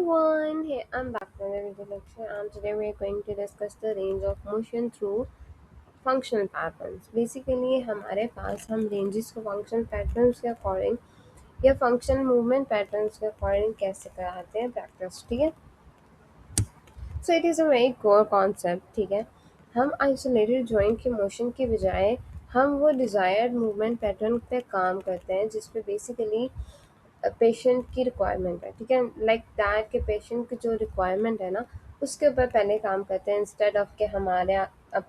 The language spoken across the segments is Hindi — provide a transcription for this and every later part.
everyone, hey, I'm back with another video lecture and today we're going to discuss the range of motion through functional patterns. Basically हमारे पास हम ranges को functional patterns के according या functional movement patterns के according कैसे कराते हैं practice, ठीक है. So it is a very core concept, ठीक है. हम isolated joint के motion के बजाय हम वो desired movement pattern पे काम करते हैं जिसपे basically पेशेंट की रिक्वायरमेंट है, ठीक है. लाइक दैट के पेशेंट की जो रिक्वायरमेंट है ना उसके ऊपर पहले काम करते हैं इंस्टेड ऑफ के हमारे अब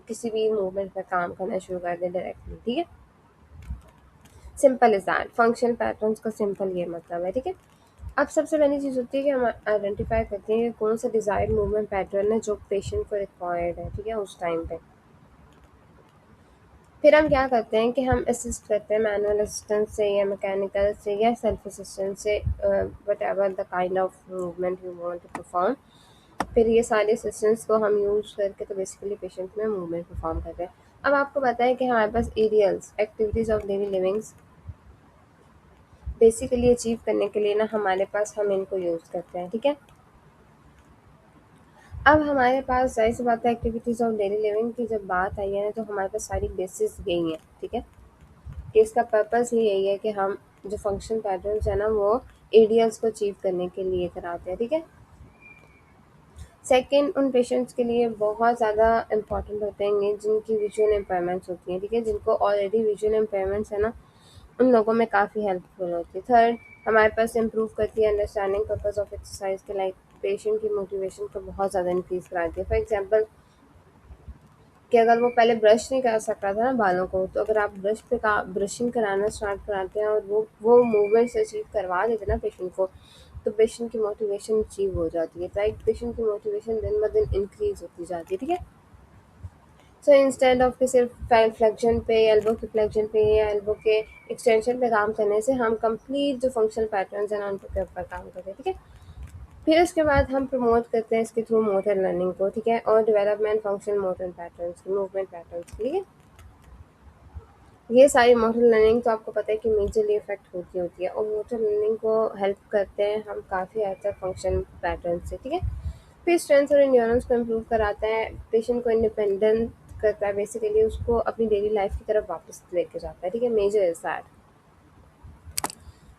किसी भी मूवमेंट पर काम करना शुरू कर दें डायरेक्टली, ठीक है. Simple is that. Functional patterns का सिंपल ये मतलब है, ठीक है. अब सबसे पहली चीज़ होती है कि हम आइडेंटिफाई करते हैं कि कौन सा डिज़ायर्ड मूवमेंट पैटर्न है जो पेशेंट को रिक्वायर्ड है, ठीक है, उस टाइम पे. फिर हम क्या करते हैं कि हम असिस्ट करते हैं मैनुअल असिस्टेंस से या मैकेनिकल से या सेल्फ असिस्टेंस से, whatever the kind of movement you want to perform. फिर ये सारे असिस्टेंस को हम यूज़ करके तो बेसिकली पेशेंट में मूवमेंट परफॉर्म करते हैं. अब आपको पता है कि हमारे पास ADLs activities of daily livings basically achieve करने के लिए ना हमारे पास हम इनको यूज़ करते हैं, ठीक है. अब हमारे पास जाहिर सी बात है एक्टिविटीज़ ऑफ डेली लिविंग की जब बात आई है ना तो हमारे पास सारी बेसिस यही हैं, ठीक है. कि इसका पर्पस ही यही है कि हम जो फंक्शन पैटर्न्स है ना वो एडियल्स को अचीव करने के लिए कराते हैं, ठीक है. सेकंड, उन पेशेंट्स के लिए बहुत ज़्यादा इंपॉर्टेंट होते हैं जिनकी विजुअल इम्पेयरमेंट्स होती हैं, ठीक है, जिनको ऑलरेडी विजुअल इम्पेयरमेंट्स है ना उन लोगों में काफ़ी हेल्पफुल होती है. थर्ड, हमारे पास इम्प्रूव करती है अंडरस्टैंडिंग पर्पस ऑफ एक्सरसाइज के, लाइक पेशेंट की मोटिवेशन को बहुत ज़्यादा इंक्रीज कराती है. फॉर एग्जाम्पल कि अगर वो पहले ब्रश नहीं कर सकता था ना बालों को, तो अगर आप ब्रशिंग कराना स्टार्ट कराते हैं और वो मूवमेंट्स अचीव करवा देते हैं ना पेशेंट को, तो पेशेंट की मोटिवेशन अचीव हो जाती है. राइट, पेशेंट की मोटिवेशन दिन ब दिन इंक्रीज होती जाती है, ठीक है. सो इंस्टेड ऑफ कि सिर्फ फ्लेक्शन पे, एल्बो के फ्लेक्शन पे या एल्बो के एक्सटेंशन पे काम करने से हम कंप्लीट जो फंक्शनल पैटर्न्स हैं ना उनके ऊपर काम करते हैं, ठीक है. फिर उसके बाद हम प्रमोट करते हैं इसके थ्रू मोटर लर्निंग को, ठीक है, और डेवलपमेंट फंक्शन मोटर पैटर्न्स की, मूवमेंट पैटर्न्स की, ठीक है. ये सारी मोटर लर्निंग तो आपको पता है कि मेजरली इफेक्ट होती है और मोटर लर्निंग को हेल्प करते हैं हम काफ़ी हद तक फंक्शन पैटर्न से, ठीक है. फिर स्ट्रेंथ और एंड्योरेंस को इम्प्रूव कराता है, पेशेंट को इंडिपेंडेंट करता है, बेसिकली उसको अपनी डेली लाइफ की तरफ वापस लेके जाता है, ठीक है. Major is that.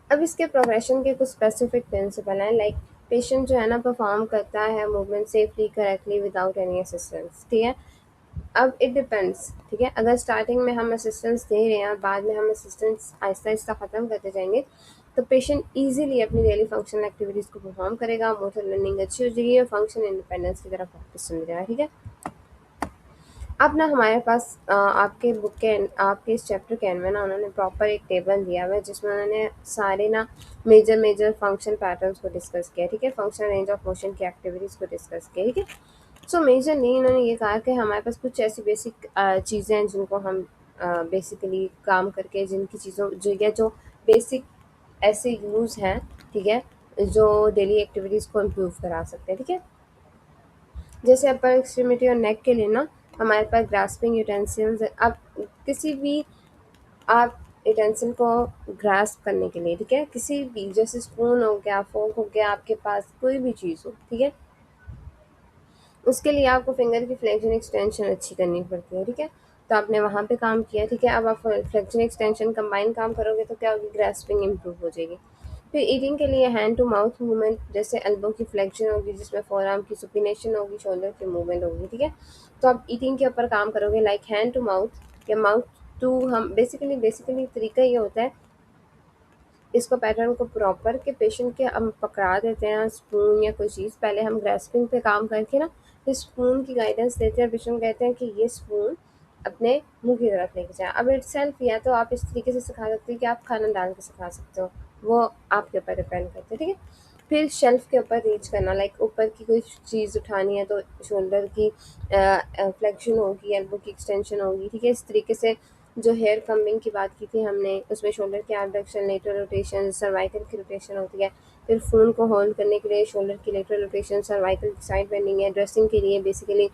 अब इसके प्रोग्रेशन के कुछ स्पेसिफिक प्रिंसिपल हैं, लाइक पेशेंट जो है ना परफॉर्म करता है movement safely correctly without any assistance, ठीक है. अब इट डिपेंड्स, ठीक है, अगर स्टार्टिंग में हम असिस्टेंस दे रहे हैं और बाद में हम असिस्टेंस आहिस्ता आहिस्ता ख़त्म करते जाएंगे तो पेशेंट इजीली अपनी डेली फंक्शनल एक्टिविटीज़ को परफॉर्म करेगा, मोटर लर्निंग अच्छी हो जाएगी और फंक्शन इंडिपेंडेंस की तरफ वापस चल जाएगा, ठीक है. अब ना हमारे पास आपके बुक के आपके इस चैप्टर के एंड में ना उन्होंने प्रॉपर एक टेबल दिया हुआ है जिसमें उन्होंने सारे ना मेजर फंक्शन पैटर्न्स को डिस्कस किया, ठीक है, फंक्शनल रेंज ऑफ मोशन की एक्टिविटीज़ को डिस्कस किया, ठीक है. सो मेजरली इन्होंने ये कहा कि हमारे पास कुछ ऐसी बेसिक चीज़ें हैं जिनको हम बेसिकली काम करके जिनकी चीज़ों जो बेसिक ऐसे यूज़ हैं, ठीक है, जो डेली एक्टिविटीज़ को इम्प्रूव करा सकते हैं, ठीक है. जैसे अपर एक्सट्रीमिटी और नेक के लिए ना हमारे पास ग्रास्पिंग यूटेंसिल्स. अब किसी भी आप यूटेंसिल को ग्रास्प करने के लिए, ठीक है, किसी भी जैसे स्पून हो गया, फोर्क हो गया, आपके पास कोई भी चीज़ हो, ठीक है, उसके लिए आपको फिंगर की फ्लेक्शन एक्सटेंशन अच्छी करनी पड़ती है, ठीक है. तो आपने वहाँ पे काम किया, ठीक है. अब आप फ्लेक्शन एक्सटेंशन कंबाइन काम करोगे तो क्या होगी, ग्रास्पिंग इम्प्रूव हो जाएगी. फिर ईटिंग के लिए हैंड टू माउथ मूवमेंट, जैसे एल्बो की फ्लेक्शन होगी जिसमें फोरआर्म की सुपिनेशन होगी, शोल्डर की मूवमेंट होगी, ठीक है. तो आप ईटिंग के ऊपर काम करोगे लाइक हैंड टू माउथ या माउथ टू. हम बेसिकली तरीका ये होता है इसको पैटर्न को प्रॉपर के पेशेंट के हम पकड़ा देते हैं स्पून या कोई चीज़, पहले हम ग्रेस्पिंग पे काम करके ना फिर स्पून की गाइडेंस देते हैं और पेशेंट कहते हैं कि ये स्पून अपने मुंह की तरफ लेके जाए. अब इट सेल्फ या तो आप इस तरीके से सिखा सकते हैं कि आप खाना डाल के सिखा सकते हो, वो आपके ऊपर डिपेंड करते हैं, ठीक है. फिर शेल्फ के ऊपर रीच करना, लाइक ऊपर की कोई चीज़ उठानी है तो शोल्डर की फ्लेक्शन होगी, एल्बो की एक्सटेंशन होगी, ठीक है. इस तरीके से जो हेयर कमिंग की बात की थी हमने उसमें शोल्डर की एबडक्शन, लेटरल रोटेशन, सर्वाइकल की रोटेशन होती है. फिर फ़ोन को होल्ड करने के लिए शोल्डर की लेटरल रोटेशन, सर्वाइकल की साइड बेंडिंग है. ड्रेसिंग के लिए बेसिकली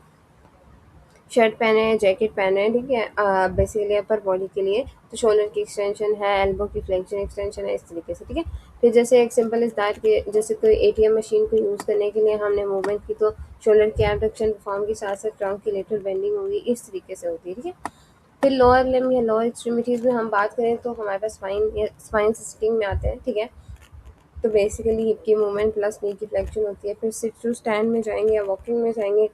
शर्ट पहने हैं, जैकेट पहने हैं, ठीक है, बेसिकली अपर बॉडी के लिए तो शोल्डर की एक्सटेंशन है, एल्बो की फ्लेक्शन एक्सटेंशन है, इस तरीके से, ठीक है. फिर जैसे एक सिंपल इज़ दैट कि जैसे कोई एटीएम मशीन को यूज़ करने के लिए हमने मूवमेंट की, तो शोल्डर की एबडक्शन परफॉर्म के साथ साथ ट्रंक की लेटरल बेंडिंग होगी, इस तरीके से होती है, ठीक है। फिर लोअर लिम्ब या लोअर एक्सट्रीमिटीज़ में हम बात करें तो हमारे पास स्पाइन या स्पाइन सिटिंग में आते हैं, ठीक है। तो बेसिकली हिप की मूवमेंट प्लस नी की फ्लेक्शन होती है। फिर सिट टू स्टैंड में जाएंगे या वॉकिंग में जाएंगे,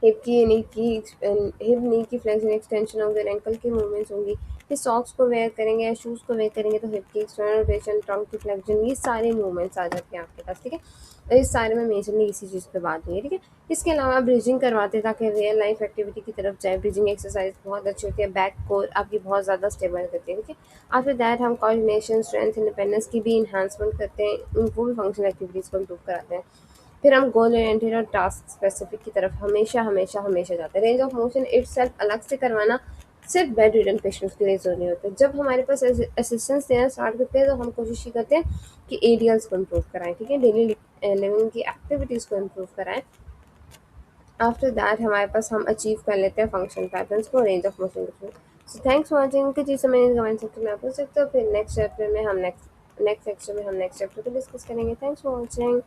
हिप नी की फ्लेक्शन एक्सटेंशन होगी और एंकल की मूवमेंट्स होंगी। फिर सॉक्स को वेयर करेंगे या शूज़ को वेयर करेंगे तो हिप की एक्सटर्नल रोटेशन, ट्रंक की फ्लेक्शन, ये सारे मूवमेंट्स आ जाते हैं आपके पास, ठीक है। और इस सारे में मेजरली इसी चीज़ पे बात हुई है, ठीक है। इसके अलावा ब्रीजिंग करवाते हैं ताकि रियल लाइफ एक्टिविटी की तरफ जाए। ब्रीजिंग एक्सरसाइज बहुत अच्छी होती है, बैक कोर आपकी बहुत ज़्यादा स्टेबल करती है, ठीक है। आफ्टर दैट हम कोऑर्डिनेशन, स्ट्रेंथ, इंडिपेंडेंस की भी इन्हांसमेंट करते हैं, उनको भी फंक्शनल एक्टिविटीज़ को इम्प्रूव कराते हैं। फिर हम गोल ओरिएंटेड और टास्क स्पेसिफिक की तरफ हमेशा हमेशा हमेशा जाते हैं। रेंज ऑफ मोशन इटसेल्फ अलग से करवाना सिर्फ बेड रिडन पेशेंट्स के लिए ज़रूरी होता है। जब हमारे पास असिस्टेंस देना स्टार्ट करते हैं तो हम कोशिश ये करते हैं कि एरियल्स को इम्प्रूव कराएं, ठीक है, डेली लिविंग की एक्टिविटीज़ को इम्प्रूव कराएं। आफ्टर दैट हमारे पास हम अचीव कर लेते हैं फंक्शन पैटर्न्स को, रेंज ऑफ मोशन को। So thanks for watching. कुछ चीज़ समझने कमेंट सेक्शन में आप पूछ सकते हो। फिर नेक्स्ट चैप्टर में हम नेक्स्ट चैप्टर को डिस्कस करेंगे। Thanks for watching.